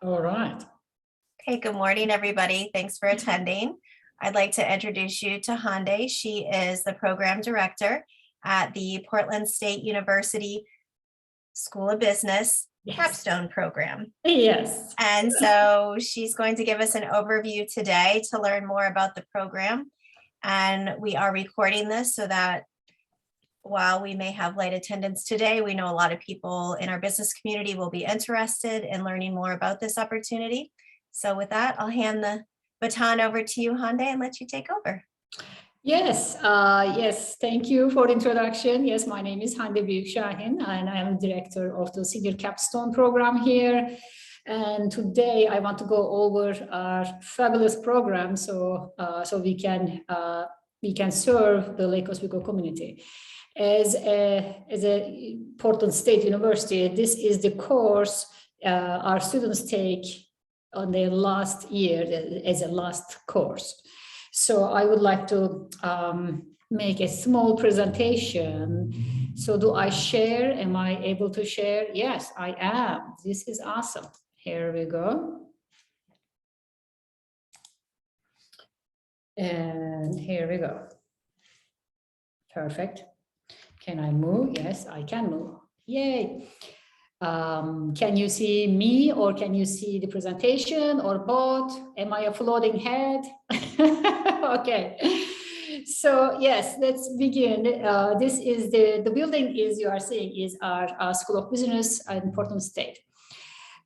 All right. Okay, good morning, everybody. Thanks for attending. I'd like to introduce you to Hande. She is the program director at the Portland State University School of Business Capstone program. Yes. And so she's going to give us an overview today to learn more about the program. And we are recording this so that while we may have light attendance today, we know a lot of people in our business community will be interested in learning more about this opportunity. So with that, I'll hand the baton over to you, Hande, and let you take over. Yes, yes, thank you for the introduction. Yes, my name is Hande Büyükshahin, and I am director of the Senior Capstone program here. And today I want to go over our fabulous program so we can serve the Lake Oswego community. As a Portland State University, this is the course our students take on their last year as a last course. So I would like to make a small presentation. So do I share? Am I able to share? Yes, I am. This is awesome. Here we go. And here we go. Perfect. Can I move? Yes, I can move. Yay. Can you see me or can you see the presentation or both? Am I a floating head? Okay. So yes, let's begin. This is the building is you are seeing is our School of Business in Portland State.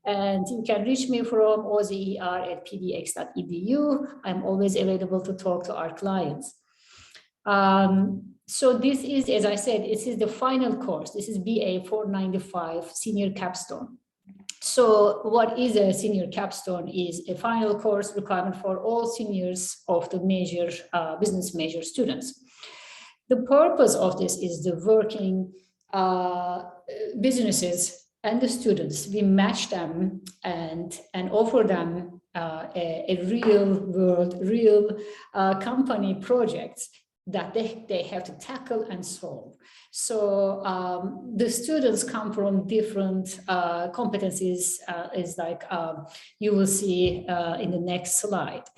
And you can reach me from ozer@pdx.edu. I'm always available to talk to our clients. So this is, as I said, this is the final course. This is BA 495 Senior Capstone. So what is a senior capstone is a final course requirement for all seniors of the major business major students. The purpose of this is the working businesses and the students. We match them and offer them a real world, real company projects that they have to tackle and solve. So the students come from different competencies, is like you will see in the next slide.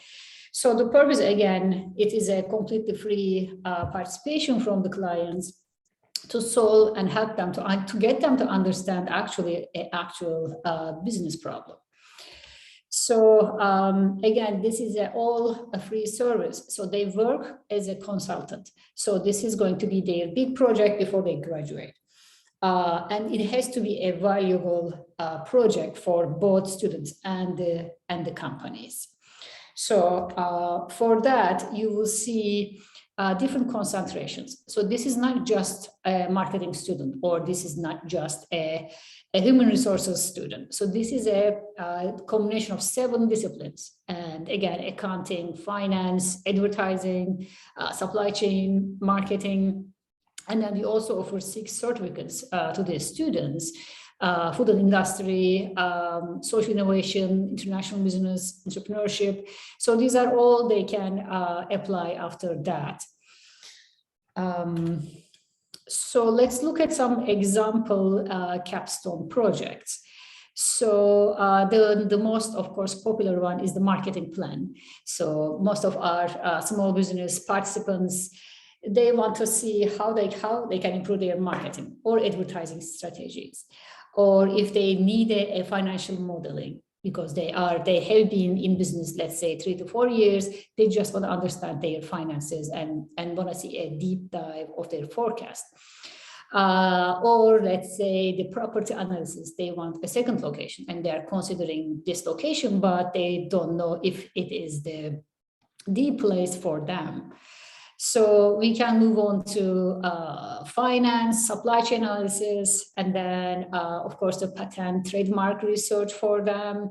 So the purpose, again, it is a completely free participation from the clients to solve and help them to get them to understand actually an actual business problem. So again, this is all a free service. So they work as a consultant. So this is going to be their big project before they graduate. And it has to be a valuable project for both students and the companies. So for that, you will see different concentrations. So this is not just a marketing student, or this is not just a human resources student. So this is a combination of 7 disciplines. And again, accounting, finance, advertising, supply chain, marketing. And then we also offer 6 certificates to the students, food and industry, social innovation, international business, entrepreneurship. So these are all they can apply after that. So let's look at some example capstone projects. So the most, of course, popular one is the marketing plan. So most of our small business participants, they want to see how they can improve their marketing or advertising strategies, or if they need a financial modeling, because they have been in business, let's say 3 to 4 years, they just want to understand their finances and want to see a deep dive of their forecast. Or let's say the property analysis, they want a second location and they're considering this location, but they don't know if it is the place for them. So we can move on to finance, supply chain analysis, and then, of course, the patent trademark research for them,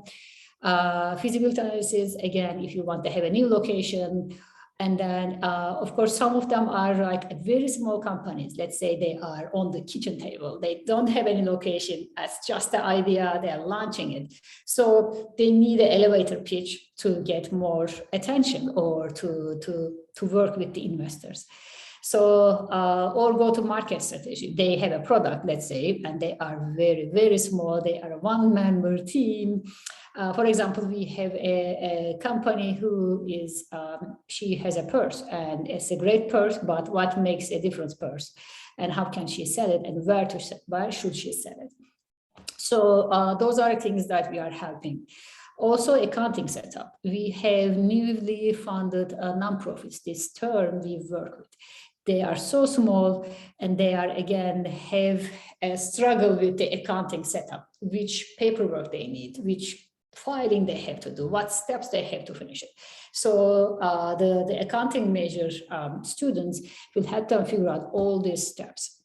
feasibility analysis, again, if you want to have a new location. And then, of course, some of them are like very small companies. Let's say they are on the kitchen table. They don't have any location. That's just the idea. They are launching it. So they need an elevator pitch to get more attention or to work with the investors. So, or go-to-market strategy. They have a product, let's say, and they are very, very small. They are a one-member team. For example, we have a company who is, she has a purse, and it's a great purse, but what makes a difference purse? And how can she sell it, and where should she sell it? So those are things that we are helping. Also, accounting setup. We have newly funded nonprofits this term we work with. They are so small, and they are, again, have a struggle with the accounting setup, which paperwork they need, which filing they have to do, what steps they have to finish it. So the accounting major students will help them figure out all these steps.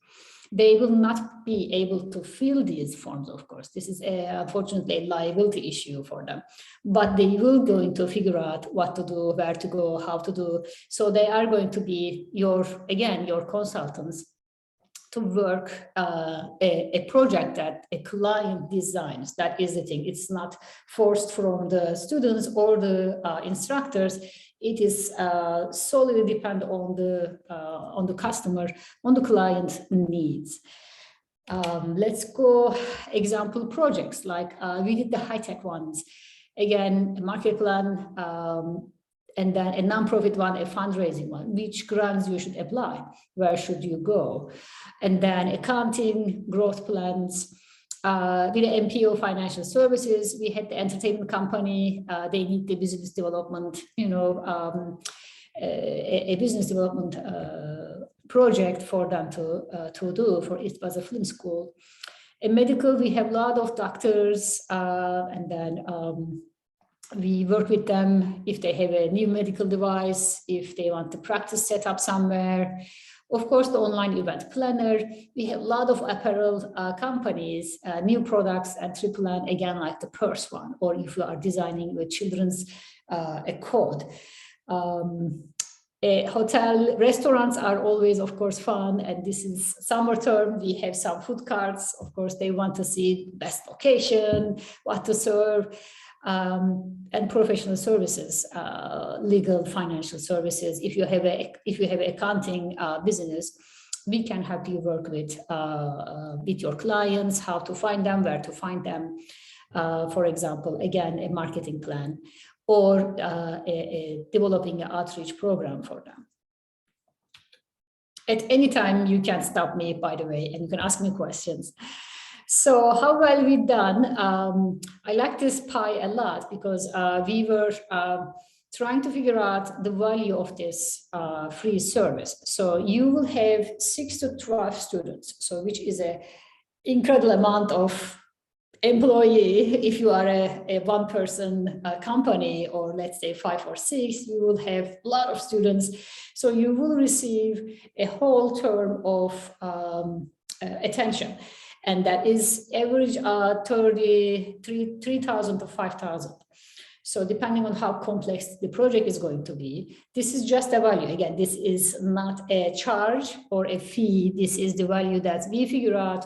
They will not be able to fill these forms, of course. This is unfortunately a liability issue for them, but they will going to figure out what to do, where to go, how to do. So they are going to be your consultants to work a project that a client designs. That is the thing. It's not forced from the students or the instructors. It is solely depend on the customer, on the client needs. Let's go example projects, like we did the high-tech ones. Again, a market plan, and then a nonprofit one, a fundraising one. Which grants you should apply? Where should you go? And then accounting, growth plans. With the MPO financial services, we had the entertainment company. They need the business development, a business development project for them to do. For it was a film school. In medical, we have a lot of doctors, and then we work with them if they have a new medical device, if they want to practice set up somewhere. Of course, the online event planner. We have a lot of apparel companies, new products, and triple, again, like the purse one, or if you are designing with children's a code. Hotel restaurants are always, of course, fun, and this is summer term. We have some food carts. Of course, they want to see best location, what to serve. And professional services, legal, financial services. If you have accounting business, we can help you work with your clients, how to find them, where to find them. For example, again, a marketing plan, or developing an outreach program for them. At any time, you can stop me, by the way, and you can ask me questions. So how well we've done, I like this pie a lot, because we were trying to figure out the value of this free service. So you will have 6 to 12 students, so which is an incredible amount of employee. If you are a one-person company, or let's say 5 or 6, you will have a lot of students. So you will receive a whole term of attention. And that is average 3,000 to 5,000. So depending on how complex the project is going to be, this is just a value. Again, this is not a charge or a fee. This is the value that we figure out.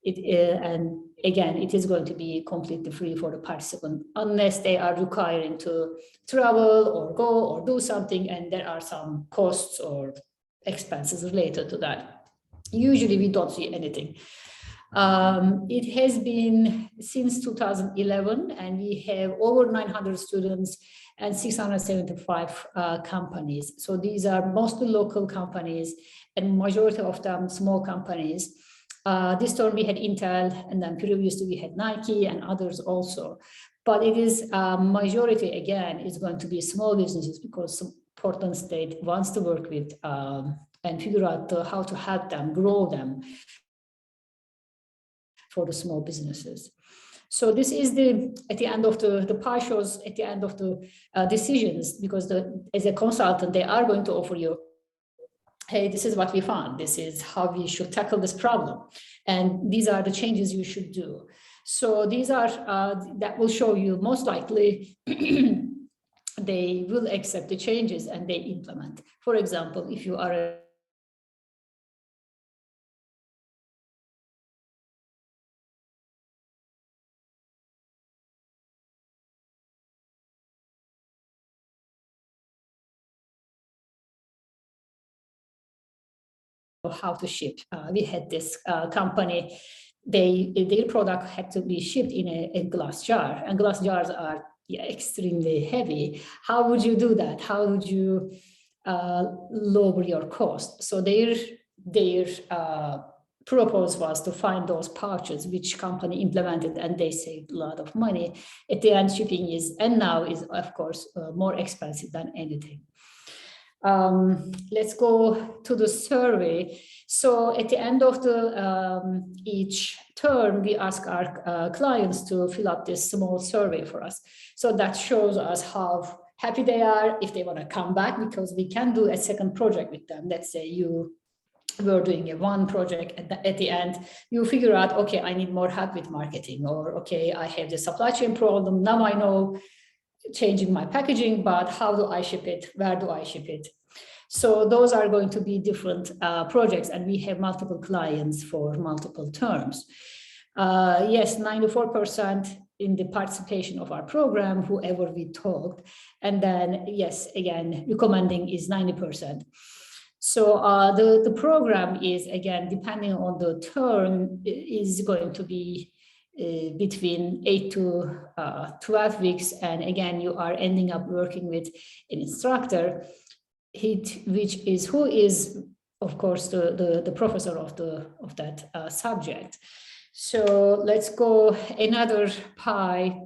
And again, it is going to be completely free for the participant, unless they are requiring to travel or go or do something, and there are some costs or expenses related to that. Usually we don't see anything. It has been since 2011, and we have over 900 students and 675 companies. So these are mostly local companies, and majority of them small companies. This term we had Intel, and then previously we had Nike and others also. But it is majority, again, is going to be small businesses, because Portland State wants to work with and figure out how to help them grow them for the small businesses. So this is at the end of the pie shows, at the end of the decisions, because as a consultant, they are going to offer you, hey, this is what we found. This is how we should tackle this problem. And these are the changes you should do. So these are, that will show you most likely they will accept the changes and they implement. For example, if you are a how to ship. We had this company, their product had to be shipped in a glass jar, and glass jars are extremely heavy. How would you do that? How would you lower your cost? So their proposal was to find those pouches, which company implemented, and they saved a lot of money. At the end, shipping is, and now is, of course, more expensive than anything. Let's go to the survey. So at the end of the each term, we ask our clients to fill up this small survey for us. So that shows us how happy they are, if they want to come back, because we can do a second project with them. Let's say you were doing a one project, at the end, you figure out, okay, I need more help with marketing, or okay, I have the supply chain problem. Now I know changing my packaging, but how do I ship it? Where do I ship it? So those are going to be different projects, and we have multiple clients for multiple terms. Yes, 94% in the participation of our program, whoever we talked. And then, yes, again, recommending is 90%. So the program is, again, depending on the term, is going to be between 8 to 12 weeks. And again, you are ending up working with an instructor, who is, of course, the professor of that subject. So let's go another pie.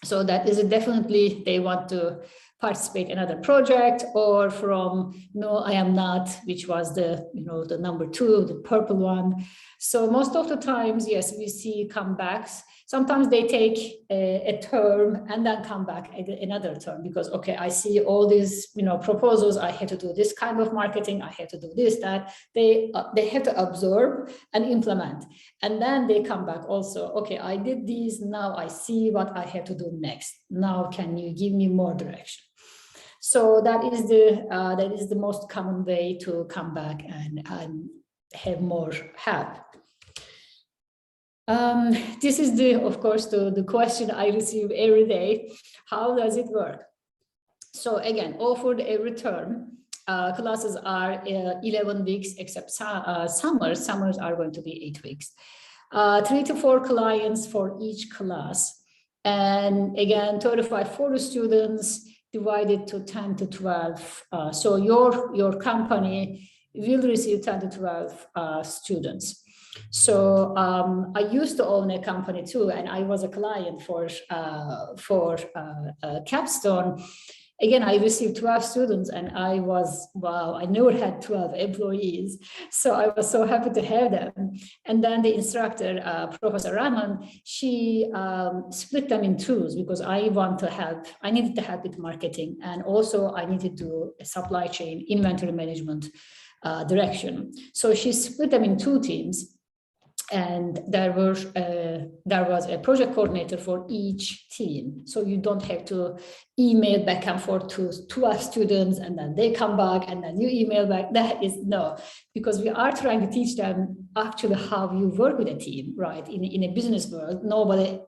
So that is definitely they want to participate in another project, or from no, I am not, which was the the number 2, the purple one. So most of the times, yes, we see comebacks. Sometimes they take a term and then come back another term, because okay, I see all these proposals. I have to do this kind of marketing. I have to do this, that. They have to absorb and implement, and then they come back also. Okay, I did these. Now I see what I have to do next. Now can you give me more direction? So that is the most common way to come back and have more help. This is of course the question I receive every day. How does it work? So again, offered every term. Classes are 11 weeks, except summers. Summers are going to be 8 weeks. 3 to 4 clients for each class. And again, 35-40 students divided to 10 to 12. So your company will receive 10 to 12 students. So I used to own a company too, and I was a client for Capstone. Again, I received 12 students, and I was, wow, I never had 12 employees. So I was so happy to have them. And then the instructor, Professor Rahman, she split them in twos, because I needed to help with marketing. And also I needed to do a supply chain inventory management direction. So she split them in 2 teams. And there was a project coordinator for each team. So you don't have to email back and forth to 12 students, and then they come back, and then you email back. That is no, because we are trying to teach them actually how you work with a team, right? In a business world, nobody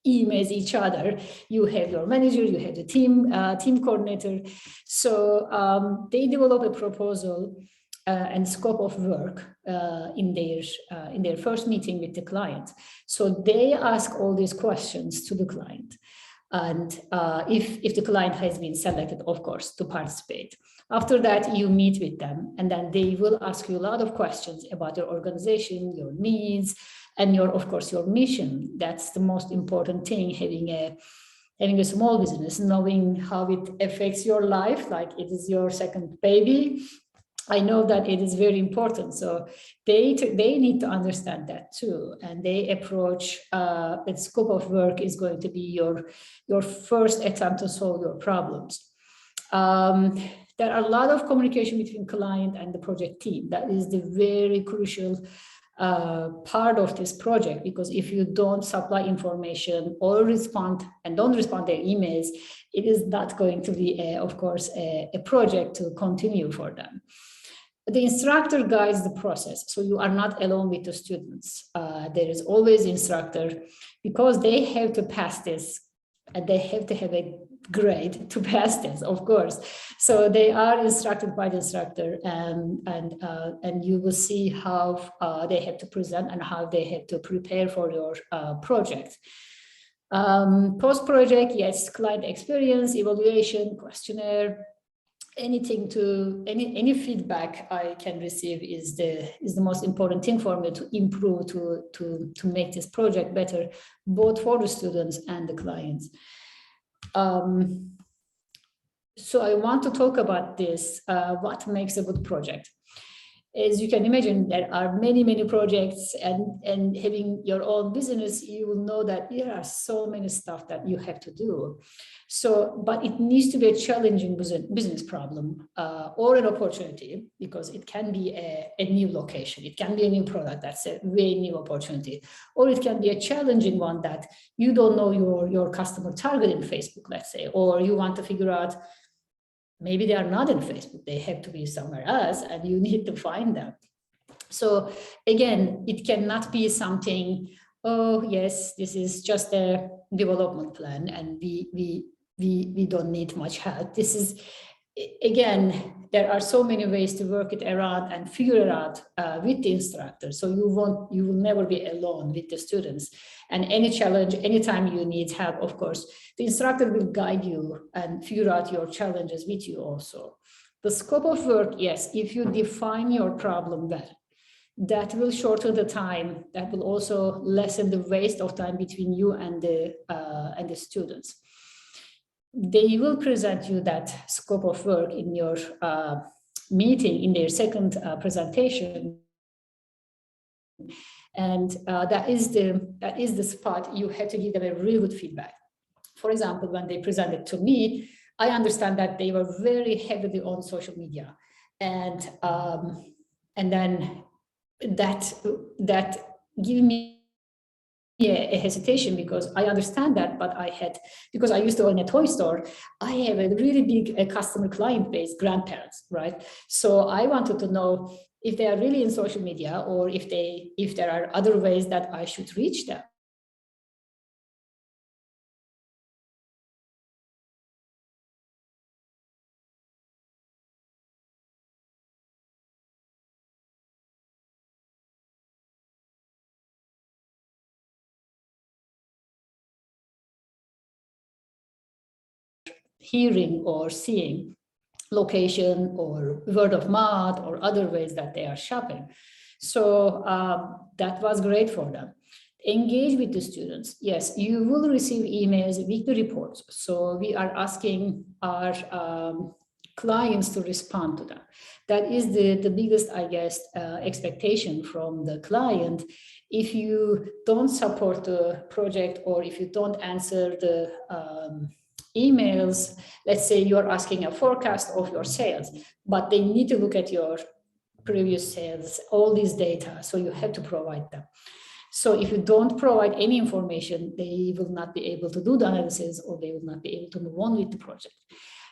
emails each other. You have your manager, you have the team coordinator. So they develop a proposal and scope of work in their first meeting with the client. So they ask all these questions to the client, and if the client has been selected, of course, to participate. After that, you meet with them, and then they will ask you a lot of questions about your organization, your needs, and of course your mission. That's the most important thing, having a small business, knowing how it affects your life, like it is your second baby. I know that it is very important. So they need to understand that too. And they approach the scope of work is going to be your first attempt to solve your problems. There are a lot of communication between client and the project team. That is the very crucial part of this project, because if you don't supply information or respond and don't respond to their emails, it is not going to be, of course, a project to continue for them. The instructor guides the process, so you are not alone with the students. There is always instructor, because they have to pass this and they have to have a grade to pass this, of course. So they are instructed by the instructor, and you will see how they have to present and how they have to prepare for your project. Post-project, yes, client experience, evaluation, questionnaire, anything to any feedback I can receive is the most important thing for me to improve, to make this project better, both for the students and the clients. So I want to talk about this, what makes a good project. As you can imagine, there are many projects, and having your own business, you will know that there are so many stuff that you have to do. So, but it needs to be a challenging business problem or an opportunity, because it can be a new location, it can be a new product, that's a very new opportunity, or it can be a challenging one that you don't know your customer target in Facebook, let's say, or you want to figure out maybe they are not in Facebook, they have to be somewhere else, and you need to find them. So again, it cannot be something, oh yes, this is just a development plan and we don't need much help. This is, again, there are so many ways to work it around and figure it out with the instructor. So you will never be alone with the students. And any challenge, anytime you need help, of course, the instructor will guide you and figure out your challenges with you also. The scope of work, yes, if you define your problem well, that will shorten the time, that will also lessen the waste of time between you and the students. They will present you that scope of work in your meeting, in their second presentation. And that is the spot you have to give them a really good feedback. For example, when they presented to me, I understand that they were very heavily on social media, and then that gave me a hesitation, because I understand that, but because I used to own a toy store, I have a really big customer client base, grandparents, right? So I wanted to know if they are really in social media, or if there are other ways that I should reach them. Hearing or seeing location or word of mouth or other ways that they are shopping. So that was great for them. Engage with the students. Yes, you will receive emails, weekly reports. So we are asking our clients to respond to them. That is the biggest, I guess, expectation from the client. If you don't support the project, or if you don't answer the emails, let's say you're asking a forecast of your sales, but they need to look at your previous sales, all these data, so you have to provide them. So if you don't provide any information, they will not be able to do the analysis, or they will not be able to move on with the project.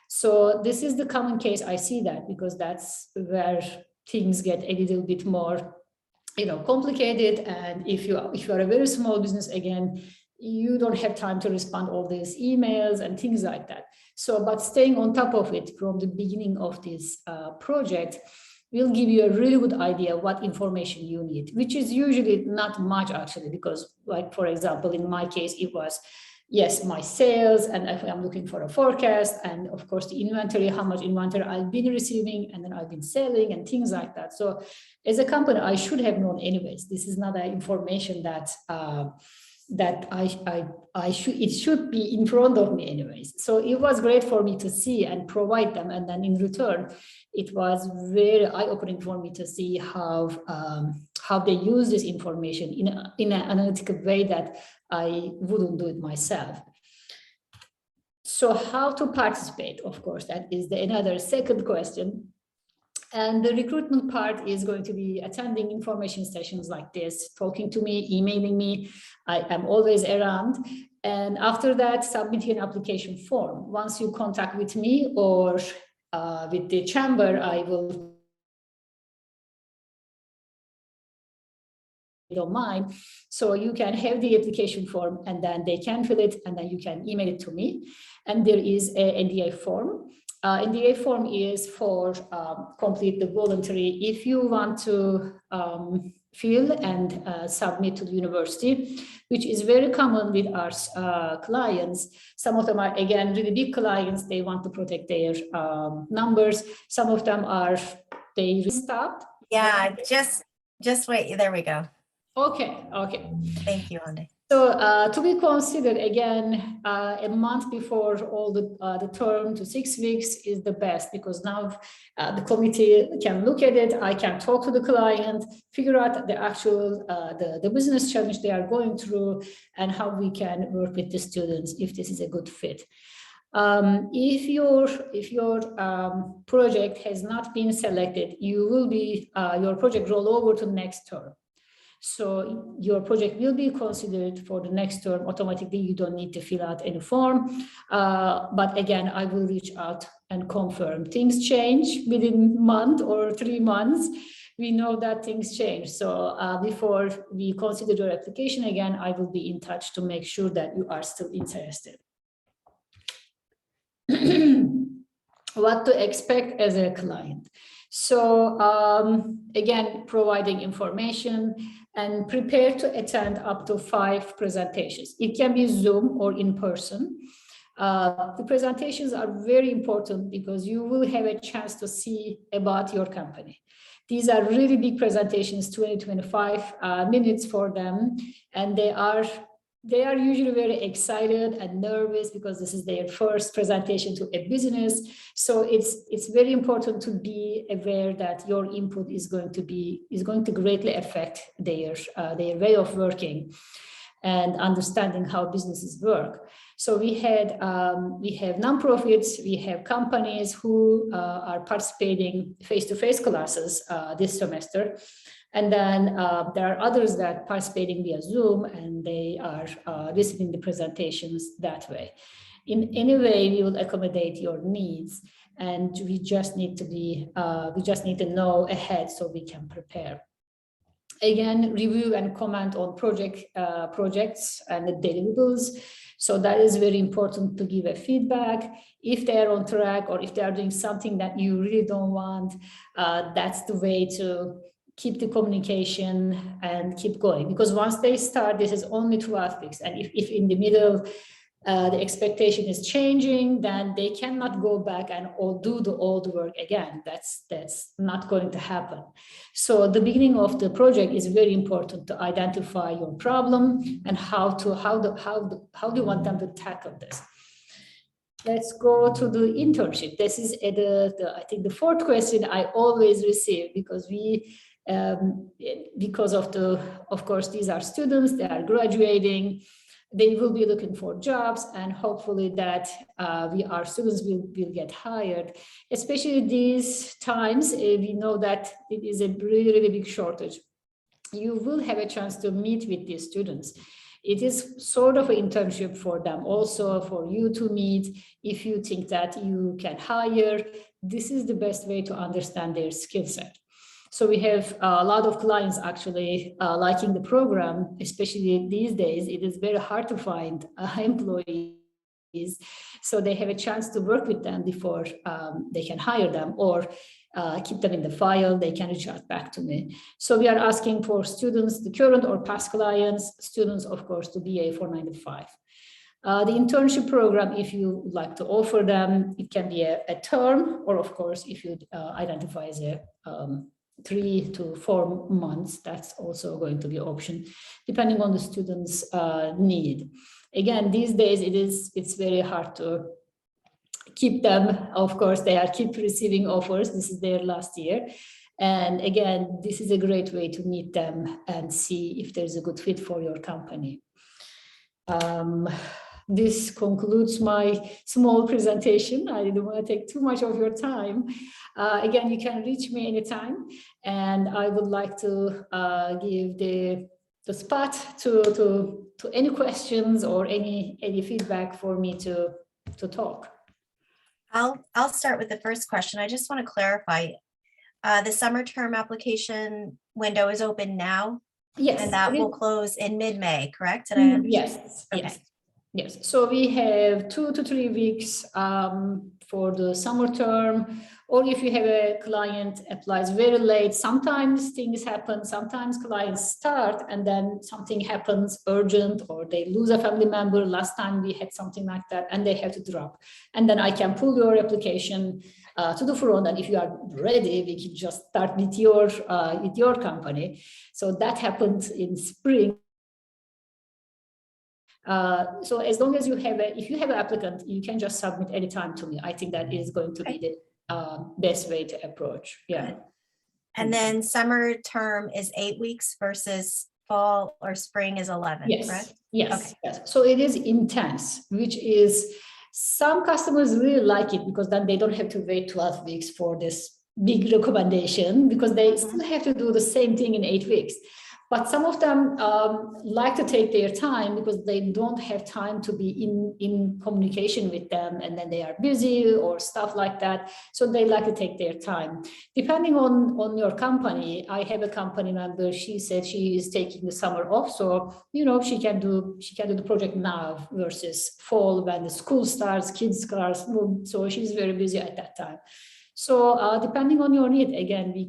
So this is the common case. I see that, because that's where things get a little bit more, complicated. And if you are a very small business, again, you don't have time to respond all these emails and things like that. So, but staying on top of it from the beginning of this project will give you a really good idea what information you need, which is usually not much actually, because, like, for example, in my case, it was, yes, my sales, and if I'm looking for a forecast, and of course the inventory, how much inventory I've been receiving, and then I've been selling and things like that. So as a company, I should have known anyways. This is not an information that it should be in front of me anyways. So it was great for me to see and provide them. And then in return, it was very eye-opening for me to see how they use this information in an analytical way that I wouldn't do it myself. So how to participate? Of course, that is another second question. And the recruitment part is going to be attending information sessions like this, talking to me, emailing me. I am always around. And after that, submitting an application form. Once you contact with me or with the chamber, I will don't mind. So you can have the application form and then they can fill it and then you can email it to me. And there is a NDA form. NDA form is for complete the voluntary. If you want to fill and submit to the university, which is very common with our clients. Some of them are, again, really big clients. They want to protect their numbers. Some of them are, they stopped. Yeah, just wait. There we go. Okay. Thank you, Hande. So to be considered, again, a month before all the term to 6 weeks is the best, because now the committee can look at it. I can talk to the client, figure out the actual the business challenge they are going through and how we can work with the students if this is a good fit. If your project has not been selected, you will be your project roll over to next term. So your project will be considered for the next term automatically. You don't need to fill out any form. But again, I will reach out and confirm. Things change within a month or 3 months. We know that things change. So before we consider your application again, I will be in touch to make sure that you are still interested. What to expect as a client. So again, providing information and prepare to attend up to 5 presentations. It can be Zoom or in person. The presentations are very important because you will have a chance to see about your company. These are really big presentations, 20-25 minutes for them, and they are usually very excited and nervous because this is their first presentation to a business. So it's very important to be aware that your input is going to greatly affect their way of working and understanding how businesses work. So we have nonprofits, we have companies who are participating face-to-face classes this semester. And then there are others that are participating via Zoom and they are receiving the presentations that way. In any way, we will accommodate your needs, and we just need to know ahead so we can prepare. Again, review and comment on projects and the deliverables. So that is very important to give a feedback. If they are on track or if they are doing something that you really don't want, that's the way to keep the communication and keep going, because once they start, this is only 12 weeks. And if in the middle, the expectation is changing, then they cannot go back and do the old work again. That's not going to happen. So the beginning of the project is very important to identify your problem and how do you want them to tackle this. Let's go to the internship. This is I think the 4th question I always receive, because of course, these are students, they are graduating, they will be looking for jobs, and hopefully that our students will get hired. Especially these times, we know that it is a really, really big shortage. You will have a chance to meet with these students. It is sort of an internship for them, also for you to meet. If you think that you can hire, this is the best way to understand their skill set. So we have a lot of clients actually liking the program, especially these days. It is very hard to find employees. So they have a chance to work with them before they can hire them, or keep them in the file. They can reach out back to me. So we are asking for students, the current or past clients, students, of course, to BA 495. The internship program, if you would like to offer them, it can be a term, or of course, if you identify as a 3 to 4 months, that's also going to be an option, depending on the student's need. Again, these days it's very hard to keep them. Of course, they keep receiving offers. This is their last year. And again, this is a great way to meet them and see if there's a good fit for your company. This concludes my small presentation. I didn't want to take too much of your time. Again, you can reach me anytime, and I would like to give the spot to any questions or any feedback for me to talk. I'll start with the first question. I just want to clarify, the summer term application window is open now. Yes. And that it will is- close in mid-May, correct? Did I understand? Yes, Okay. yes, yes. So we have 2 to 3 weeks for the summer term, or if you have a client applies very late, sometimes things happen, sometimes clients start and then something happens urgent, or they lose a family member. Last time we had something like that and they have to drop. And then I can pull your application to the front, and if you are ready, we can just start with your company. So that happened in spring. So as long as you have if you have an applicant, you can just submit anytime to me. I think that is going to be the best way to approach. Yeah. And then summer term is 8 weeks versus fall or spring is 11, Yes. correct? Yes. Okay. Yes. So it is intense, which is some customers really like it because then they don't have to wait 12 weeks for this big recommendation, because they still have to do the same thing in 8 weeks. But some of them like to take their time because they don't have time to be in communication with them, and then they are busy or stuff like that. So they like to take their time. Depending on your company, I have a company member, she said she is taking the summer off. So, she can do the project now versus fall when the school starts, kids starts. So she's very busy at that time. So depending on your need, again, we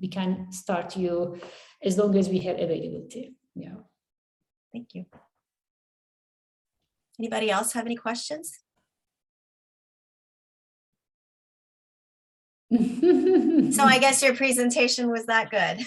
can start you as long as we have availability. Yeah. Thank you. Anybody else have any questions? So I guess your presentation was that good.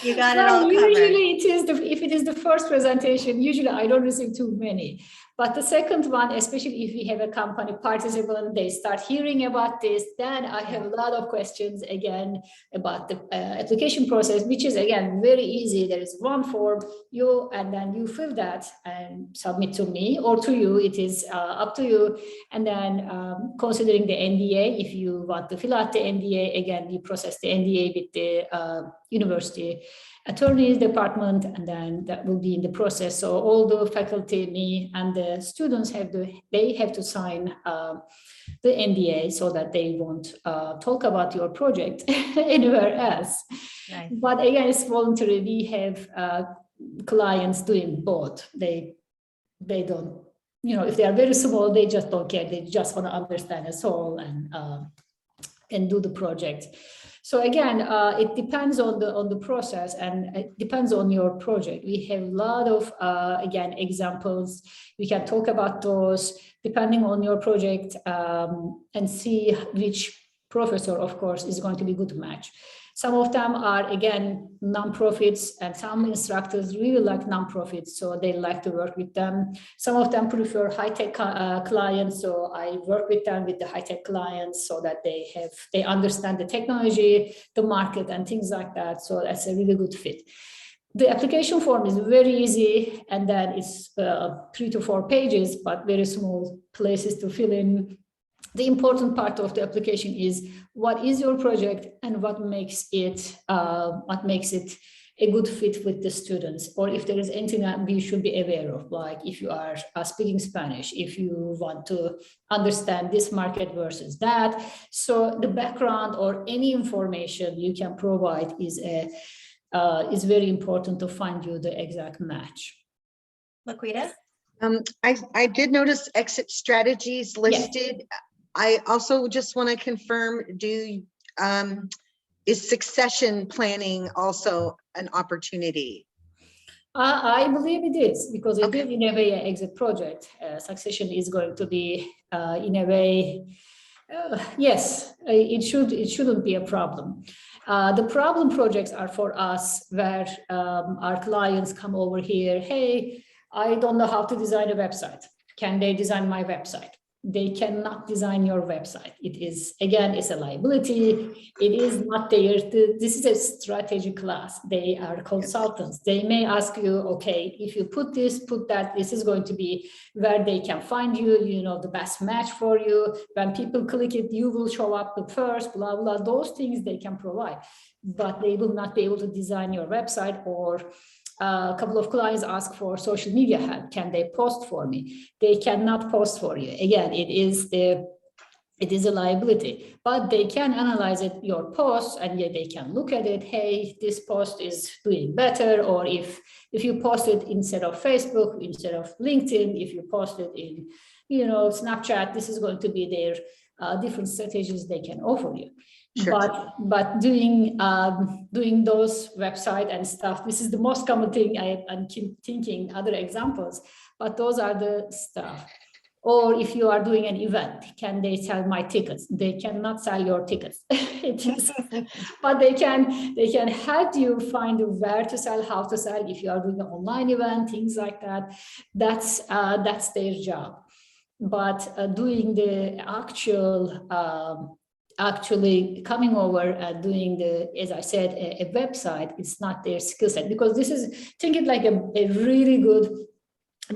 You got it all covered. Usually if it is the first presentation, usually I don't receive too many. But the second one, especially if we have a company participant, they start hearing about this, then I have a lot of questions again about the application process, which is again very easy. There is one form, and then you fill that and submit to me or to you. It is up to you. And then considering the NDA, if you want to fill out the NDA, again, we process the NDA with the university attorney department, and then that will be in the process. So all the faculty, me, and the students have to sign the NDA so that they won't talk about your project anywhere else. Nice. But again, it's voluntary. We have clients doing both. They don't, if they are very small, they just don't care. They just want to understand us all and do the project. So again, it depends on the process, and it depends on your project. We have a lot of, again, examples. We can talk about those depending on your project and see which professor, of course, is going to be a good match. Some of them are, again, nonprofits, and some instructors really like nonprofits, so they like to work with them. Some of them prefer high-tech clients, so I work with them with the high-tech clients so that they understand the technology, the market, and things like that. So that's a really good fit. The application form is very easy, and then it's 3 to 4 pages, but very small places to fill in. The important part of the application is what is your project and what makes it a good fit with the students, or if there is anything that we should be aware of, like if you are speaking Spanish, if you want to understand this market versus that. So the background or any information you can provide is very important to find you the exact match. Laquita? I did notice exit strategies listed. Yes. I also just want to confirm, is succession planning also an opportunity? I believe it is, because it is in a way an exit project. Succession is going to be in a way, yes, it shouldn't be a problem. The problem projects are for us where our clients come over here, hey, I don't know how to design a website. Can they design my website? They cannot design your website. It is, again, it's a liability. It is not their, this is a strategy class. They are consultants. They may ask you, okay, if you put this, put that, this is going to be where they can find you, the best match for you. When people click it, you will show up the first, blah, blah, those things they can provide, but they will not be able to design your website. Or a couple of clients ask for social media help. Can they post for me? They cannot post for you. Again, it is the it is a liability, but they can analyze it, your posts, and yeah, they can look at it. Hey, this post is doing better. Or if you post it instead of Facebook, instead of LinkedIn, if you post it in, Snapchat, this is going to be their different strategies they can offer you. Sure. But doing those website and stuff, this is the most common thing. I'm thinking other examples, but those are the stuff. Or if you are doing an event, can they sell my tickets? They cannot sell your tickets. But they can help you find where to sell, how to sell. If you are doing an online event, things like that, that's their job. But doing the actually coming over and doing as I said, a website, it's not their skill set, because think it like a really good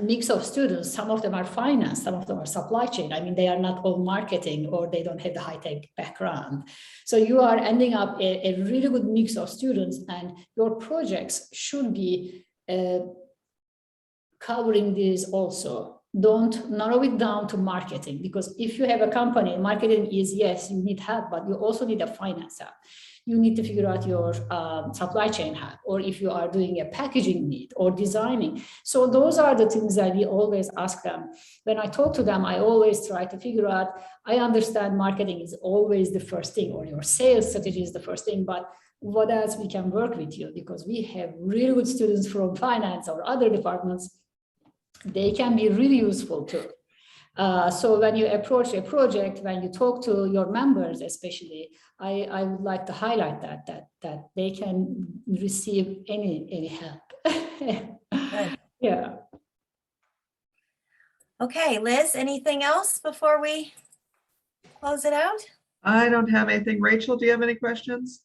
mix of students. Some of them are finance, some of them are supply chain. I mean, they are not all marketing, or they don't have the high-tech background. So you are ending up a really good mix of students, and your projects should be covering this also. Don't narrow it down to marketing, because if you have a company, marketing is, yes, you need help, but you also need a finance help. You need to figure out your supply chain help, or if you are doing a packaging need or designing. So those are the things that we always ask them. When I talk to them, I always try to figure out, I understand marketing is always the first thing, or your sales strategy is the first thing, but what else we can work with you? Because we have really good students from finance or other departments. They can be really useful too. So when you approach a project, when you talk to your members, especially, I would like to highlight that they can receive any help. Good. Yeah. Okay, Liz, anything else before we close it out? I don't have anything. Rachel, do you have any questions?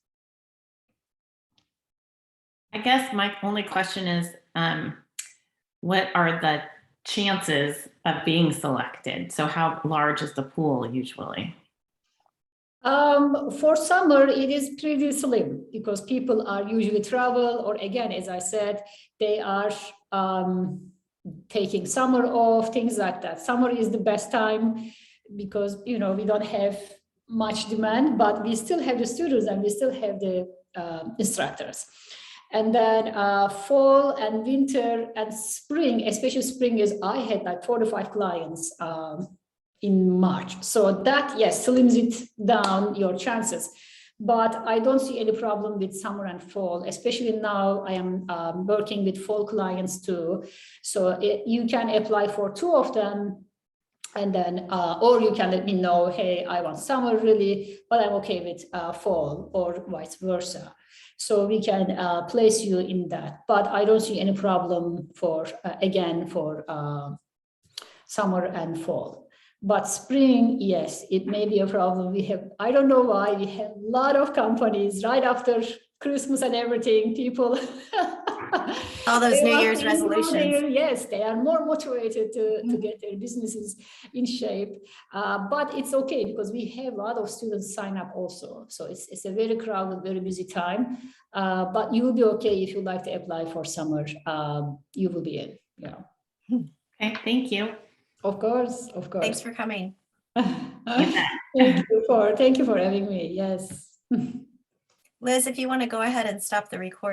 I guess my only question is, what are the chances of being selected? So how large is the pool usually? For summer, it is pretty slim, because people are usually travel, or again, as I said, they are taking summer off, things like that. Summer is the best time, because we don't have much demand, but we still have the students and we still have the instructors. And then fall and winter and spring, especially spring, is I had like 4 to 5 clients in March. So that, yes, slims it down your chances. But I don't see any problem with summer and fall, especially now I am working with fall clients too. So you can apply for 2 of them, and then, or you can let me know, hey, I want summer really, but I'm okay with fall, or vice versa. So we can place you in that, but I don't see any problem for, again, for summer and fall. But spring, yes, it may be a problem. We have, I don't know why, we have a lot of companies right after Christmas and everything, people. All those New Year's resolutions. Yes, they are more motivated to get their businesses in shape. But it's okay, because we have a lot of students sign up also. So it's a very crowded, very busy time. But you will be okay if you like to apply for summer. You will be in. Yeah. Okay, thank you. Of course, of course. Thanks for coming. Thank you for having me. Yes. Liz, if you want to go ahead and stop the recording.